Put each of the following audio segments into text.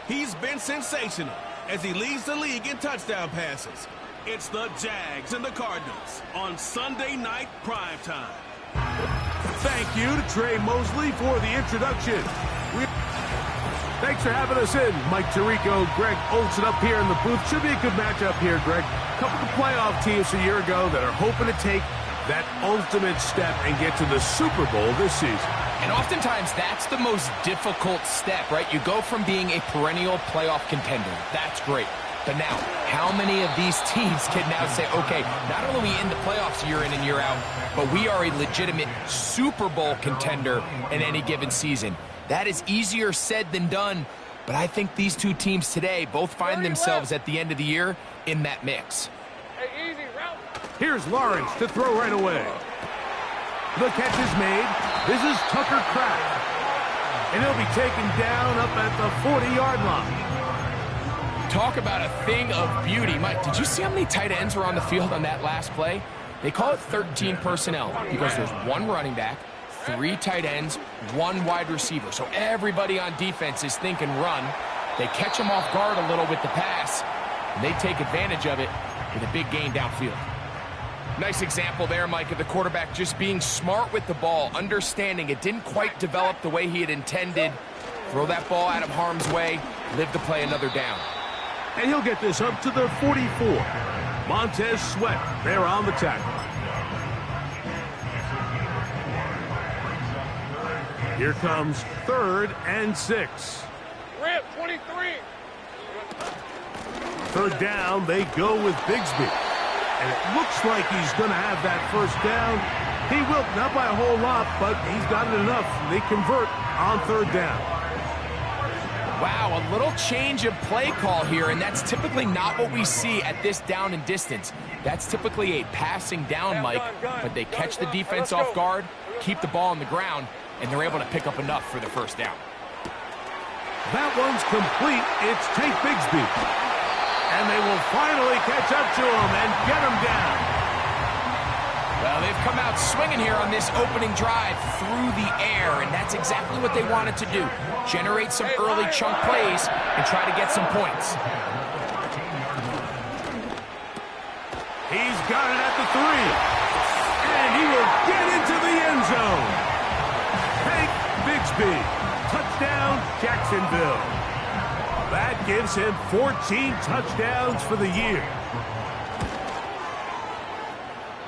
He's been sensational as he leads the league in touchdown passes. It's the Jags and the Cardinals on Sunday Night Primetime. Thank you to Trey Mosley for the introduction. Thanks for having us in. Mike Tirico, Greg Olsen up here in the booth. Should be a good matchup here, Greg. A couple of playoff teams a year ago that are hoping to take that ultimate step and get to the Super Bowl this season. And oftentimes, that's the most difficult step, right? You go from being a perennial playoff contender. That's great. But now, how many of these teams can now say, okay, not only are we in the playoffs year in and year out, but we are a legitimate Super Bowl contender in any given season? That is easier said than done, but I think these two teams today both find themselves at the end of the year in that mix. Hey, easy route. Here's Lawrence to throw right away. The catch is made. This is Tucker Kraft. And he'll be taken down up at the 40-yard line. Talk about a thing of beauty. Mike, did you see how many tight ends were on the field on that last play? They call it 13 personnel because there's one running back, 3 tight ends, 1 wide receiver. So everybody on defense is thinking run. They catch them off guard a little with the pass, and they take advantage of it with a big gain downfield. Nice example there, Mike, of the quarterback just being smart with the ball, understanding it didn't quite develop the way he had intended. Throw that ball out of harm's way, live to play another down. And he'll get this up to the 44. Montez Sweat there on the tackle. Here comes 3rd and 6. Rip, 23. 3rd down, they go with Bigsby. And it looks like he's going to have that first down. He will, not by a whole lot, but he's got it enough. They convert on 3rd down. Wow, a little change of play call here, and that's typically not what we see at this down and distance. That's typically a passing down, Mike, but they catch the defense off guard, keep the ball on the ground, and they're able to pick up enough for the first down. That one's complete. It's Tank Bigsby. And they will finally catch up to him and get him down. Well, they've come out swinging here on this opening drive through the air, and that's exactly what they wanted to do. Generate some early chunk plays and try to get some points. He's got it at the 3. And he will get into the end zone. Tank Bigsby. Touchdown, Jacksonville. That gives him 14 touchdowns for the year.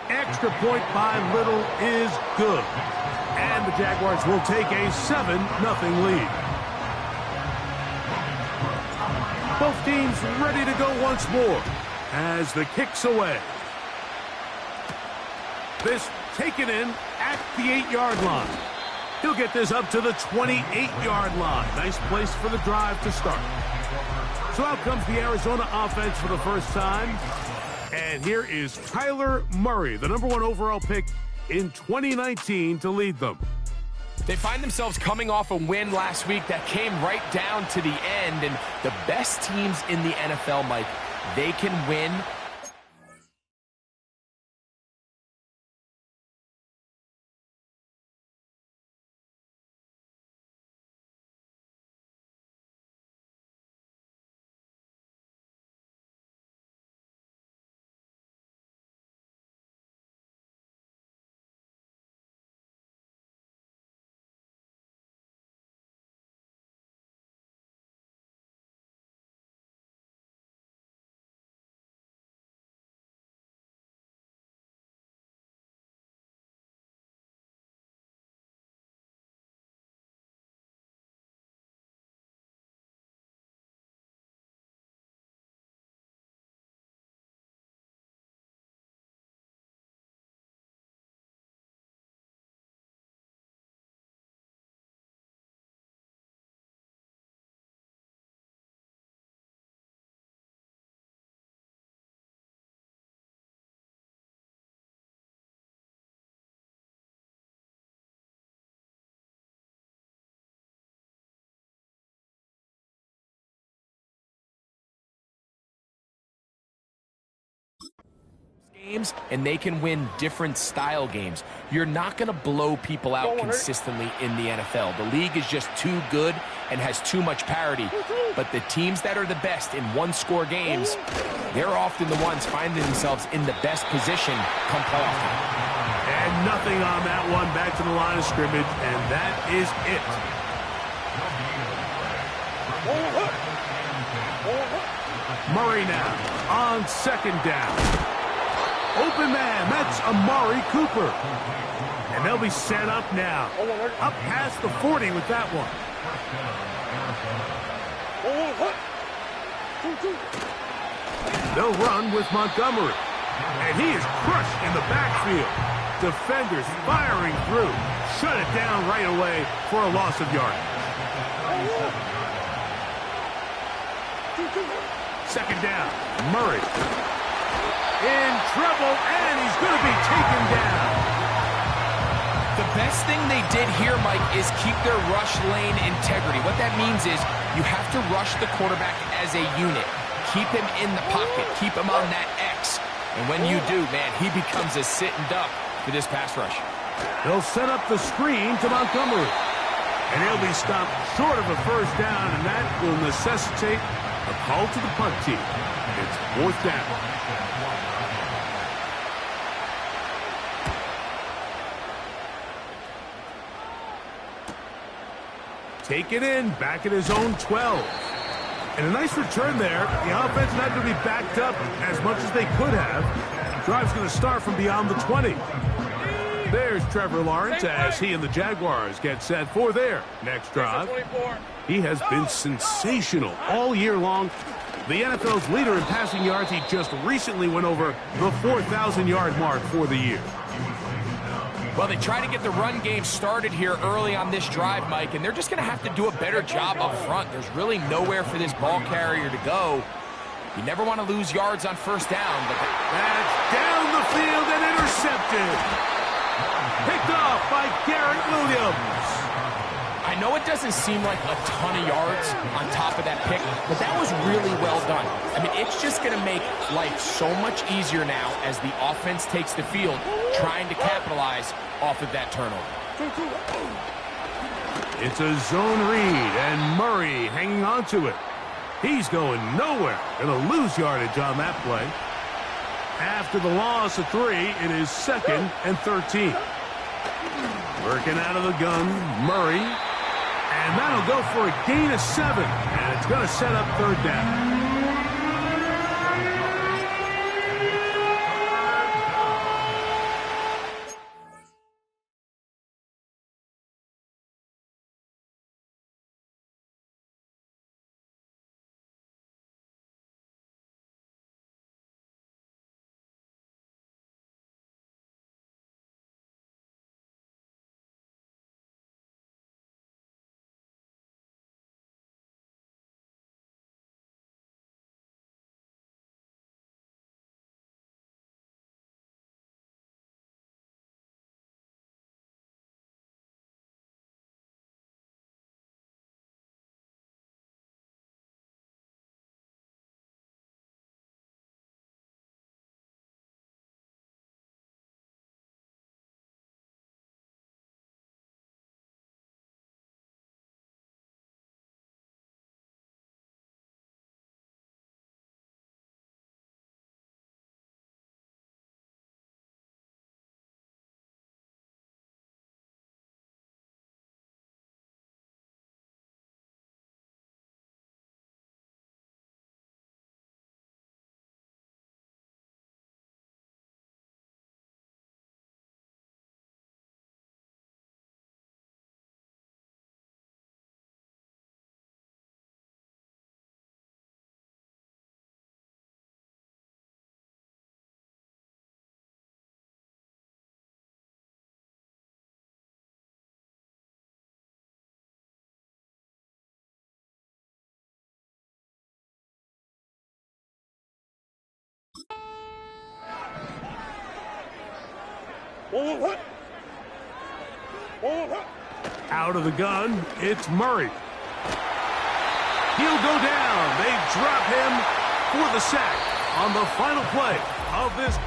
Extra point by Little is good. And the Jaguars will take a 7-0 lead. Both teams ready to go once more as the kick's away. This taken in at the 8-yard line. He'll get this up to the 28-yard line. Nice place for the drive to start. So out comes the Arizona offense for the first time. And here is Kyler Murray, the #1 overall pick in 2019 to lead them. They find themselves coming off a win last week that came right down to the end. And the best teams in the NFL, Mike, they can win games, and they can win different style games. You're not going to blow people out consistently in the NFL. The league is just too good and has too much parity. But the teams that are the best in one-score games, they're often the ones finding themselves in the best position come playoff time. And nothing on that one. Back to the line of scrimmage, and that is it. Murray now on second down. Open man, that's Amari Cooper. And they'll be set up now. Up past the 40 with that one. They'll run with Montgomery. And he is crushed in the backfield. Defenders firing through. Shut it down right away for a loss of yardage. Second down, Murray. In trouble, and he's going to be taken down. The best thing they did here, Mike, is keep their rush lane integrity. What that means is you have to rush the quarterback as a unit. Keep him in the pocket. Keep him on that X. And when you do, man, he becomes a sitting duck for this pass rush. They'll set up the screen to Montgomery. And he'll be stopped short of a first down, and that will necessitate a call to the punt team. It's fourth down. Take it in, back at his own 12. And a nice return there. The offense not going to be backed up as much as they could have. Drive's going to start from beyond the 20. There's Trevor Lawrence as he and the Jaguars get set for their next drive. He has been sensational all year long. The NFL's leader in passing yards. He just recently went over the 4,000-yard mark for the year. Well, they try to get the run game started here early on this drive, Mike, and they're just going to have to do a better job up front. There's really nowhere for this ball carrier to go. You never want to lose yards on first down. But that's down the field and intercepted. Picked off by Garrett Williams. I know it doesn't seem like a ton of yards on top of that pick, but that was really well done. I mean, it's just going to make life so much easier now as the offense takes the field, trying to capitalize off of that turnover. It's a zone read, and Murray hanging on to it. He's going nowhere. Going to lose yardage on that play. After the loss of 3, it is 2nd and 13. Working out of the gun, Murray. And that'll go for a gain of 7. And it's going to set up third down. Out of the gun, it's Murray. He'll go down. They drop him for the sack on the final play of this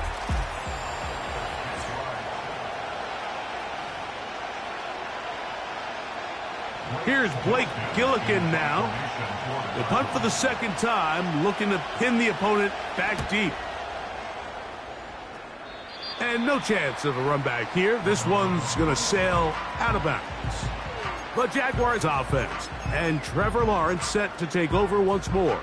Here's Blake Gillikin now. The punt for the second time, looking to pin the opponent back deep. And no chance of a run back here. This one's going to sail out of bounds. The Jaguars offense. And Trevor Lawrence set to take over once more.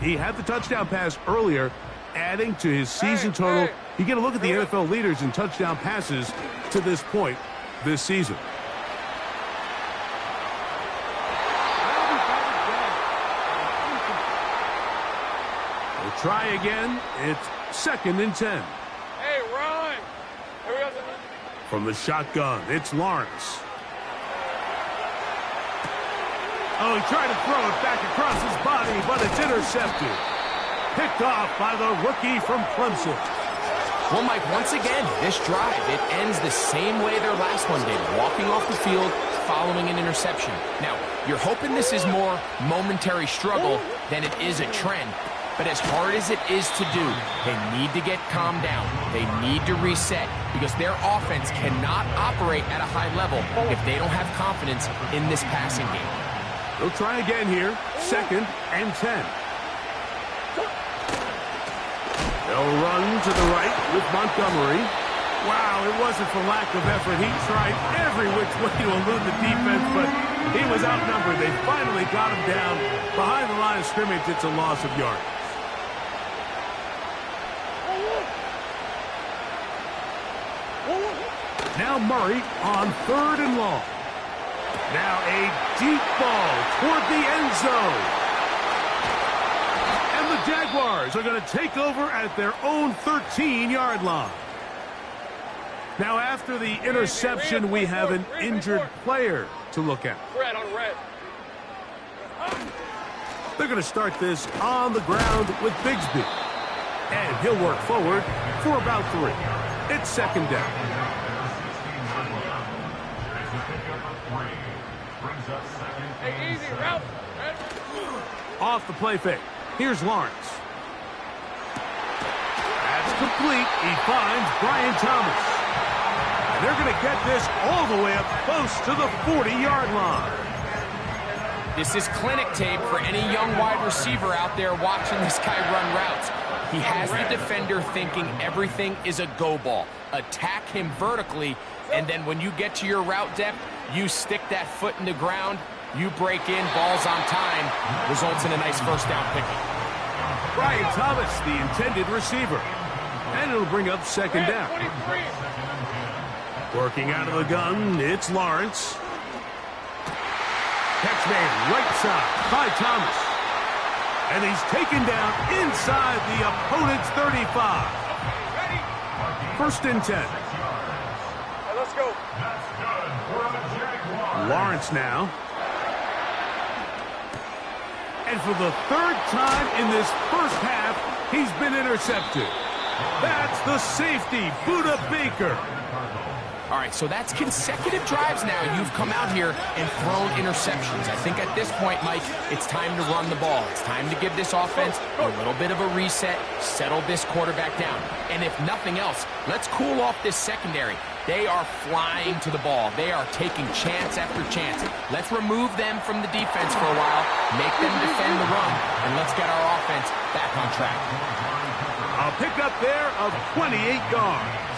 He had the touchdown pass earlier, adding to his season total. You get a look at the NFL leaders in touchdown passes to this point this season. We'll try again. It's 2nd and 10. Hey, Ron. From the shotgun, it's Lawrence. Oh, he tried to throw it back across his body, but it's intercepted. Picked off by the rookie from Clemson. Well, Mike, once again, this drive, it ends the same way their last one did, walking off the field following an interception. Now, you're hoping this is more momentary struggle than it is a trend. But as hard as it is to do, they need to get calmed down. They need to reset because their offense cannot operate at a high level if they don't have confidence in this passing game. They'll try again here. 2nd and 10. They'll run to the right with Montgomery. Wow, it wasn't for lack of effort. He tried every which way to elude the defense, but he was outnumbered. They finally got him down behind the line of scrimmage. It's a loss of yards. Now Murray on 3rd and long. Now a deep ball toward the end zone. And the Jaguars are going to take over at their own 13-yard line. Now after the interception, we have an injured player to look at. Red on red. They're going to start this on the ground with Bigsby. And he'll work forward for about 3. It's 2nd down. Hey, easy route. Off the play fake. Here's Lawrence. That's complete. He finds Brian Thomas. And they're going to get this all the way up close to the 40-yard line. This is clinic tape for any young wide receiver out there watching this guy run routes. He has the defender thinking everything is a go ball. Attack him vertically, and then when you get to your route depth, you stick that foot in the ground, you break in, balls on time, results in a nice first down pickup. Brian Thomas, the intended receiver. And it'll bring up 2nd down. 23. Working out of the gun, it's Lawrence. Catch made right side by Thomas. And he's taken down inside the opponent's 35. 1st and 10. Hey, let's go. Lawrence now. And for the 3rd time in this first half, he's been intercepted. That's the safety, Budda Baker. All right, so that's consecutive drives now. You've come out here and thrown interceptions. I think at this point, Mike, it's time to run the ball. It's time to give this offense a little bit of a reset, settle this quarterback down. And if nothing else, let's cool off this secondary. They are flying to the ball. They are taking chance after chance. Let's remove them from the defense for a while, make them defend the run, and let's get our offense back on track. A pickup there of 28 yards.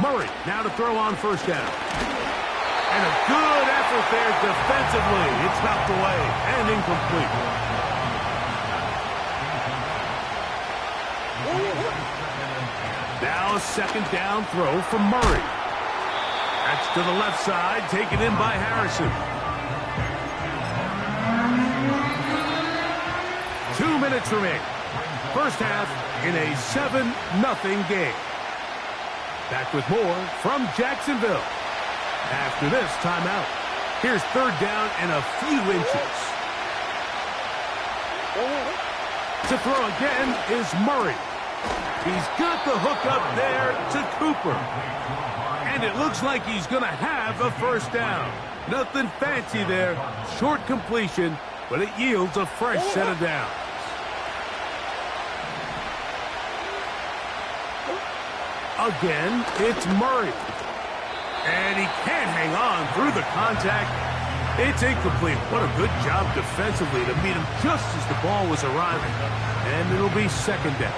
Murray now to throw on 1st down. And a good effort there defensively. It's knocked away and incomplete. Now a 2nd down throw from Murray. That's to the left side, taken in by Harrison. 2 minutes remaining. First half in a 7-0 game. Back with more from Jacksonville. After this timeout, here's 3rd down and a few inches. To throw again is Murray. He's got the hook up there to Cooper. And it looks like he's going to have a 1st down. Nothing fancy there. Short completion, but it yields a fresh set of downs. Again, it's Murray. And he can't hang on through the contact. It's incomplete. What a good job defensively to meet him just as the ball was arriving. And it'll be second down.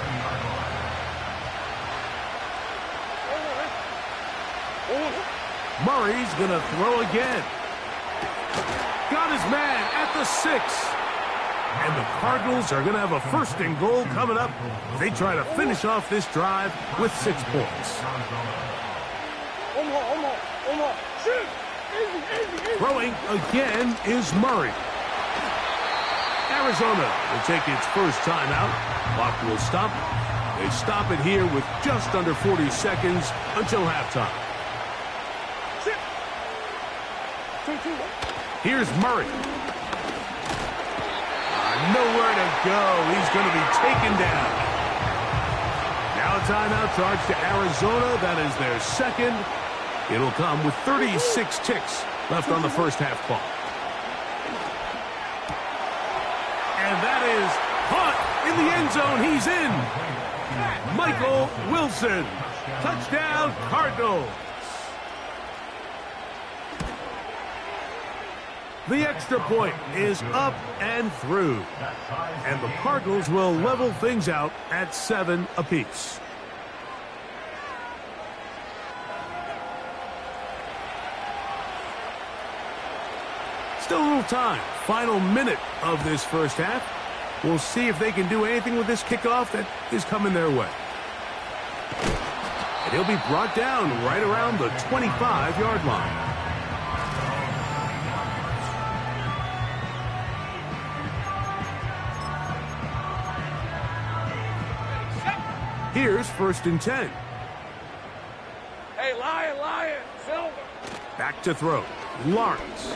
Murray's going to throw again. Got his man at the 6. And the Cardinals are going to have a first and goal coming up. They try to finish off this drive with 6 points. Throwing again is Murray. Arizona will take its first timeout. Clock will stop. They stop it here with just under 40 seconds until halftime. Here's Murray. Nowhere to go. He's going to be taken down. Now a timeout charge to Arizona. That is their second. It'll come with 36 ticks left on the first half clock. And that is caught in the end zone. He's in. Michael Wilson. Touchdown, Cardinals. The extra point is up and through. And the Cardinals will level things out at 7 apiece. Still a little time. Final minute of this first half. We'll see if they can do anything with this kickoff that is coming their way. And he'll be brought down right around the 25-yard line. Here's first and 10. Hey, Lion, Silver. Back to throw. Lawrence.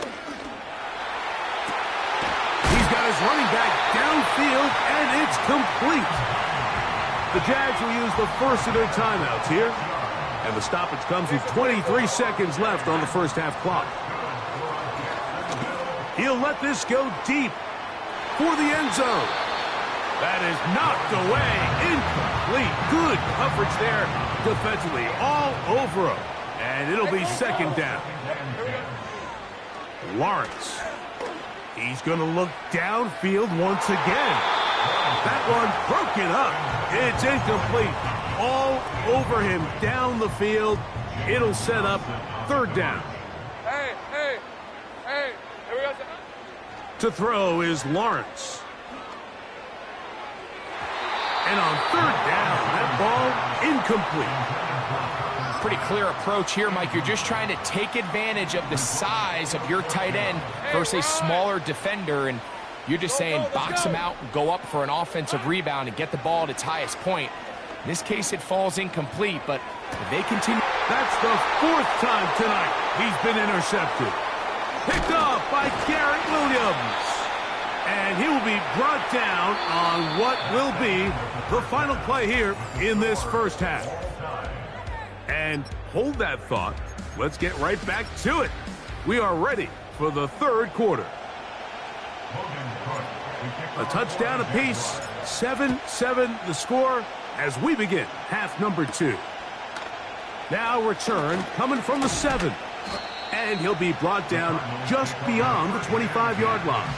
He's got his running back downfield, and it's complete. The Jags will use the first of their timeouts here. And the stoppage comes with 23 seconds left on the first half clock. He'll let this go deep for the end zone. That is knocked away. Incomplete. Good coverage there defensively. All over him. And it'll be second down. Lawrence. He's going to look downfield once again. That one broken up. It's incomplete. All over him down the field. It'll set up third down. Hey. Here we go. To throw is Lawrence. And on third down, that ball incomplete. Pretty clear approach here, Mike. You're just trying to take advantage of the size of your tight end versus a smaller defender, and you're just saying box him out and go up for an offensive rebound and get the ball at its highest point. In this case, it falls incomplete, but if they continue... That's the 4th time tonight he's been intercepted. Picked off by Garrett Williams. And he will be brought down on what will be the final play here in this first half. And hold that thought. Let's get right back to it. We are ready for the third quarter. A touchdown apiece. 7-7 the score as we begin half number 2. Now return coming from the 7. And he'll be brought down just beyond the 25-yard line.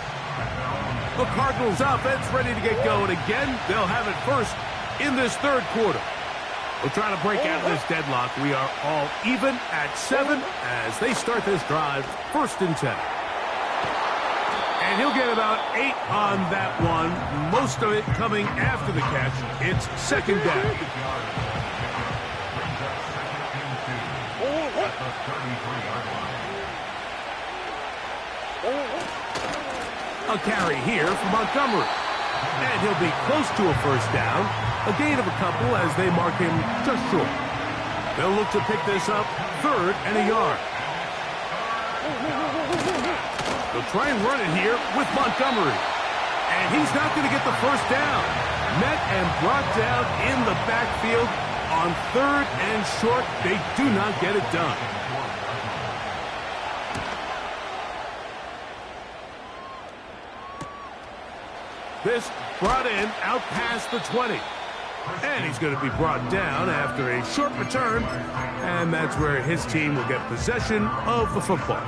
The Cardinals offense ready to get going again. They'll have it first in this third quarter. We'll try to break out of this deadlock. We are all even at 7 as they start this drive, first and 10. And he'll get about 8 on that one, most of it coming after the catch. It's second down. A carry here for Montgomery. And he'll be close to a first down. A gain of a couple as they mark him just short. They'll look to pick this up, 3rd and a yard. They'll try and run it here with Montgomery. And he's not going to get the first down. Met and brought down in the backfield on 3rd and short. They do not get it done. This brought in out past the 20. And he's going to be brought down after a short return, and that's where his team will get possession of the football.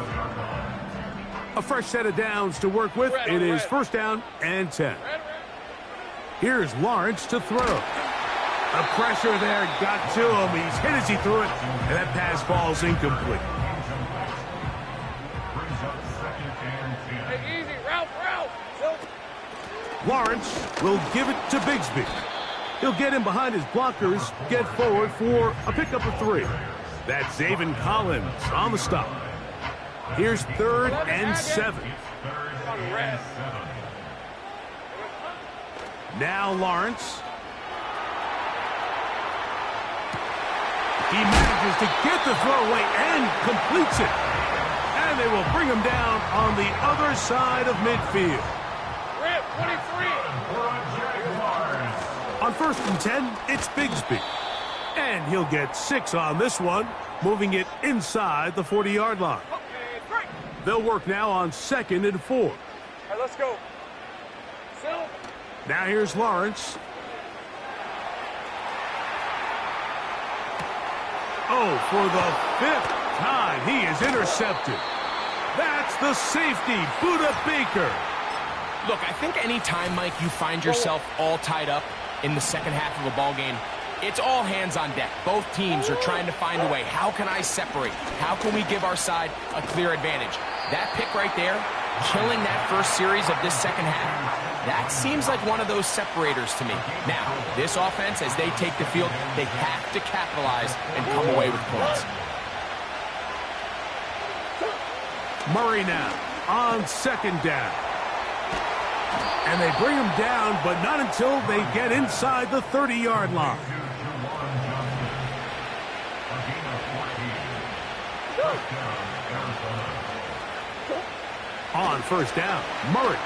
A fresh set of downs to work with. It is first down and 10. Here's Lawrence to throw. The pressure there got to him. He's hit as he threw it, and that pass falls incomplete. Hey, easy, Ralph. Lawrence will give it to Bigsby. He'll get him behind his blockers, get forward for a pickup of 3. That's Zaven Collins on the stop. Here's 3rd and 7. Now Lawrence. He manages to get the throwaway and completes it. And they will bring him down on the other side of midfield. 23. On 1st and 10, it's Bigsby. And he'll get 6 on this one, moving it inside the 40-yard line. They'll work now on 2nd and 4. All right, let's go. Silk. Now here's Lawrence. Oh, for the 5th time, he is intercepted. That's the safety, Budda Baker. Look, I think any time, Mike, you find yourself all tied up in the second half of a ball game, it's all hands on deck. Both teams are trying to find a way. How can I separate? How can we give our side a clear advantage? That pick right there, killing that first series of this second half, that seems like one of those separators to me. Now, this offense, as they take the field, they have to capitalize and come away with points. Murray now on 2nd down. And they bring him down, but not until they get inside the 30-yard line. On 1st down, Murray.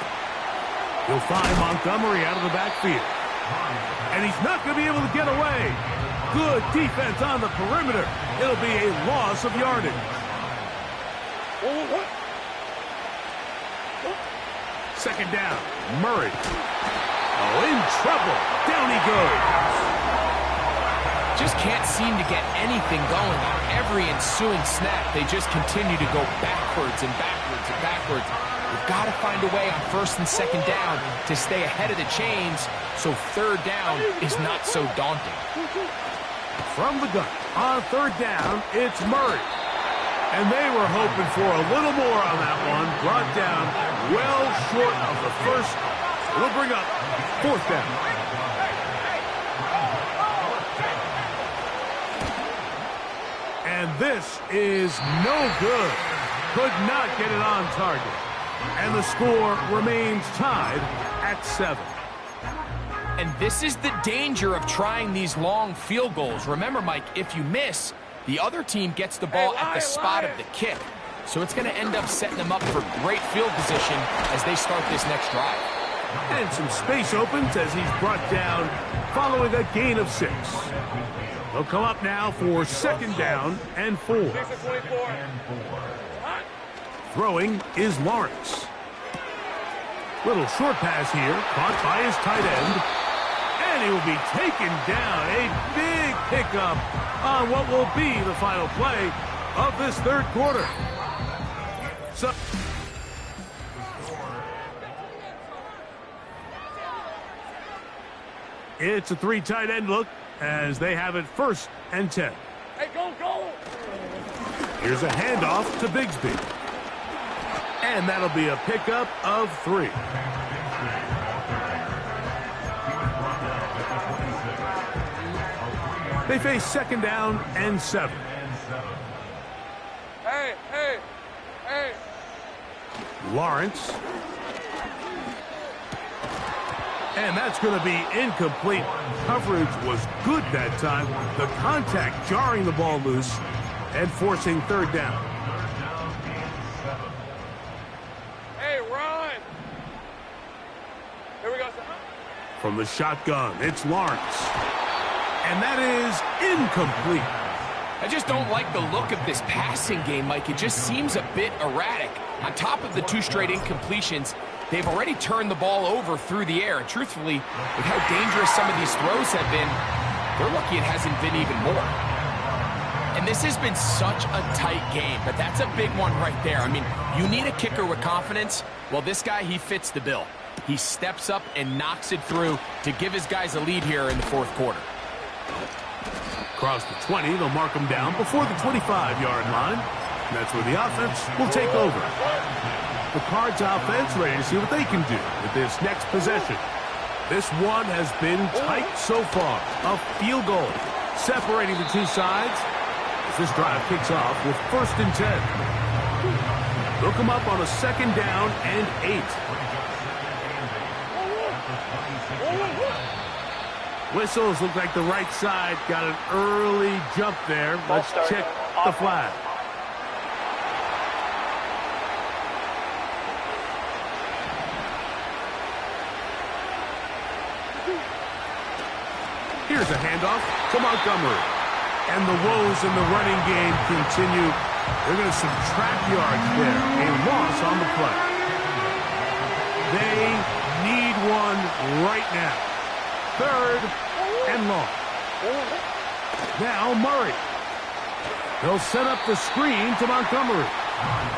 He'll find Montgomery out of the backfield. And he's not going to be able to get away. Good defense on the perimeter. It'll be a loss of yardage. 2nd down, Murray. Oh, in trouble. Down he goes. Just can't seem to get anything going on every ensuing snap. They just continue to go backwards and backwards and backwards. We've got to find a way on 1st and 2nd down to stay ahead of the chains so 3rd down is not so daunting. From the gun, on 3rd down, it's Murray. And they were hoping for a little more on that one. Brought down well short of the first. It'll bring up 4th down. And this is no good. Could not get it on target. And the score remains tied at 7. And this is the danger of trying these long field goals. Remember, Mike, if you miss, the other team gets the ball at the spot of the kick. So it's going to end up setting them up for great field position as they start this next drive. And some space opens as he's brought down following a gain of 6. They'll come up now for 2nd down and 4. Throwing is Lawrence. Little short pass here, caught by his tight end. And he will be taken down. A big pickup on what will be the final play of this 3rd quarter. So it's a 3 tight end look as they have it 1st and 10. Hey, go! Here's a handoff to Bigsby. And that'll be a pickup of 3. They face 2nd down and 7. Hey! Lawrence. And that's going to be incomplete. Coverage was good that time. The contact jarring the ball loose and forcing 3rd down. Hey, run! Here we go. From the shotgun, it's Lawrence. And that is incomplete. I just don't like the look of this passing game, Mike. It just seems a bit erratic. On top of the 2 straight incompletions, they've already turned the ball over through the air. And truthfully, with how dangerous some of these throws have been, they're lucky it hasn't been even more. And this has been such a tight game, but that's a big one right there. I mean, you need a kicker with confidence. Well, this guy, he fits the bill. He steps up and knocks it through to give his guys a lead here in the fourth quarter. Across the 20, they'll mark him down before the 25-yard line. And that's where the offense will take over. The Cards offense ready to see what they can do with this next possession. This one has been tight so far. A field goal separating the two sides as this drive kicks off with 1st and 10. They'll come up on a 2nd down and 8. Whistles look like the right side got an early jump there. Let's check the flag. Here's a handoff to Montgomery. And the woes in the running game continue. They're going to subtract yards there. A loss on the play. They need one right now. 3rd and long. Now Murray. They'll set up the screen to Montgomery.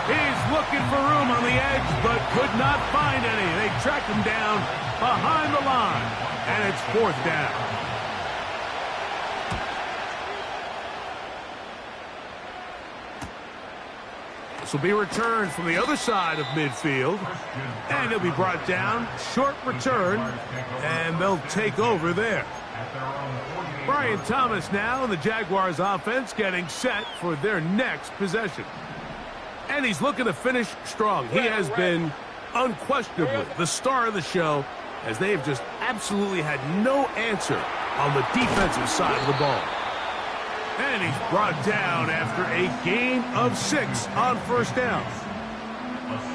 He's looking for room on the edge, but could not find any. They track him down behind the line, and it's 4th down. This will be returned from the other side of midfield, and he'll be brought down. Short return, and they'll take over there. Brian Thomas now, and the Jaguars offense getting set for their next possession. And he's looking to finish strong. He has been unquestionably the star of the show, as they have just absolutely had no answer on the defensive side of the ball. And he's brought down after a gain of 6 on 1st down.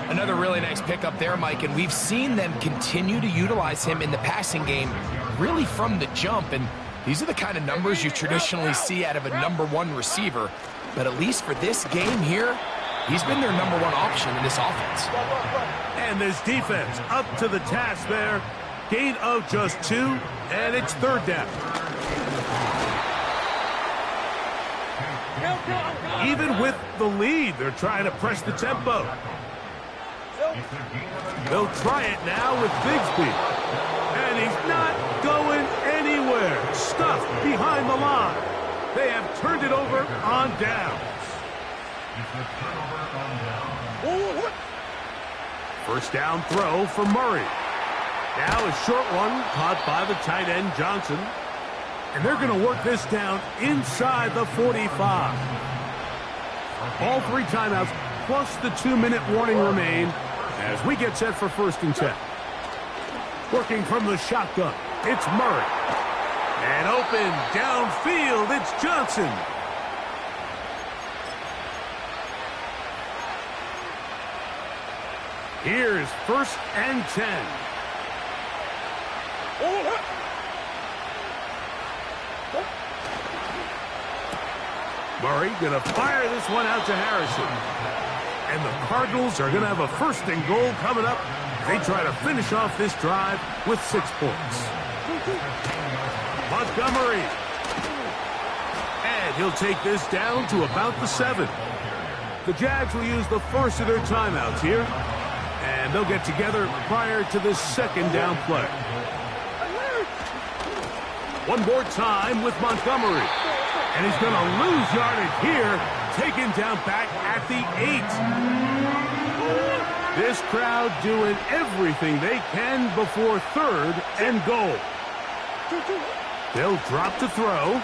Another really nice pickup there, Mike, and we've seen them continue to utilize him in the passing game really from the jump, and these are the kind of numbers you traditionally see out of a #1 receiver, but at least for this game here, he's been their #1 option in this offense. And this defense up to the task there. Gain of just 2, and it's 3rd down. Even with the lead, they're trying to press the tempo. They'll try it now with Bigsby. And he's not going anywhere. Stuffed behind the line. They have turned it over on downs. 1st down throw for Murray. Now a short one caught by the tight end Johnson. And they're going to work this down inside the 45. All 3 timeouts plus the 2-minute warning remain as we get set for 1st and 10. Working from the shotgun, it's Murray. And open downfield, it's Johnson. Here's 1st and 10. Murray going to fire this one out to Harrison. And the Cardinals are going to have a 1st and goal coming up. They try to finish off this drive with 6 points. Montgomery. And he'll take this down to about the 7. The Jags will use the first of their timeouts here. And they'll get together prior to this 2nd down play. One more time with Montgomery. And he's going to lose yardage here, taken down back at the 8. This crowd doing everything they can before 3rd and goal. They'll drop to throw.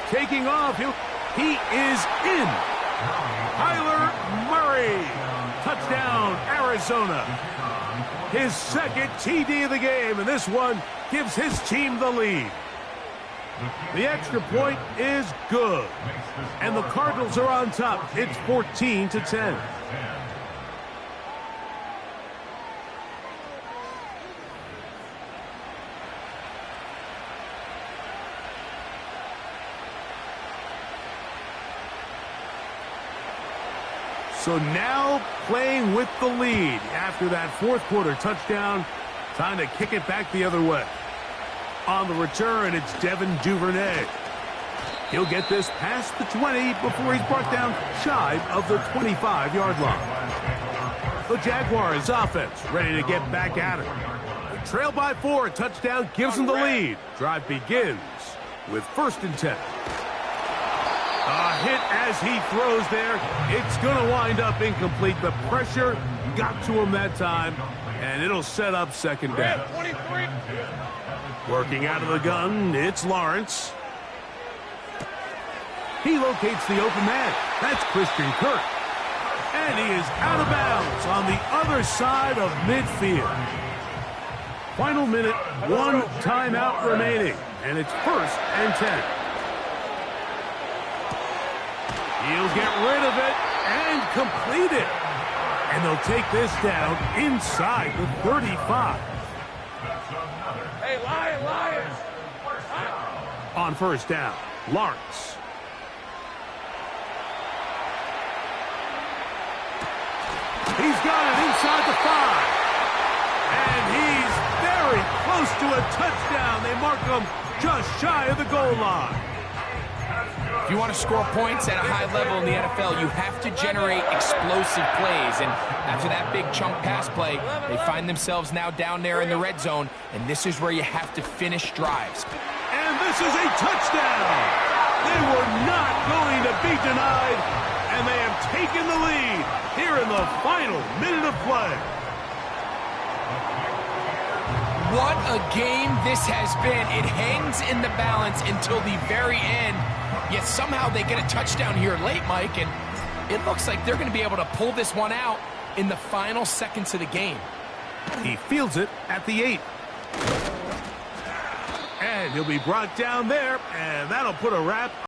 Taking off, he is in. Kyler Murray. Touchdown, Arizona. His 2nd TD of the game, and this one gives his team the lead. The extra point is good. And the Cardinals are on top. It's 14-10. So now playing with the lead after that fourth quarter touchdown. Time to kick it back the other way. On the return, it's Devin Duvernay. He'll get this past the 20 before he's brought down shy of the 25-yard line. The Jaguars offense ready to get back at it. They trail by 4. A touchdown gives them the lead. Drive begins with 1st and 10. A hit as he throws there. It's going to wind up incomplete. The pressure got to him that time, and it'll set up 2nd down. 23. Working out of the gun, it's Lawrence. He locates the open man. That's Christian Kirk. And he is out of bounds on the other side of midfield. Final minute, 1 timeout remaining. And it's 1st and 10. He'll get rid of it and complete it. And they'll take this down inside the 35. Hey, Lions. On 1st down, Lawrence. He's got it inside the 5. And he's very close to a touchdown. They mark him just shy of the goal line. If you want to score points at a high level in the NFL, you have to generate explosive plays. And after that big chunk pass play, they find themselves now down there in the red zone. And this is where you have to finish drives. And this is a touchdown. They were not going to be denied. And they have taken the lead here in the final minute of play. What a game this has been. It hangs in the balance until the very end. Yet somehow they get a touchdown here late, Mike, and it looks like they're going to be able to pull this one out in the final seconds of the game. He fields it at the 8. And he'll be brought down there, and that'll put a wrap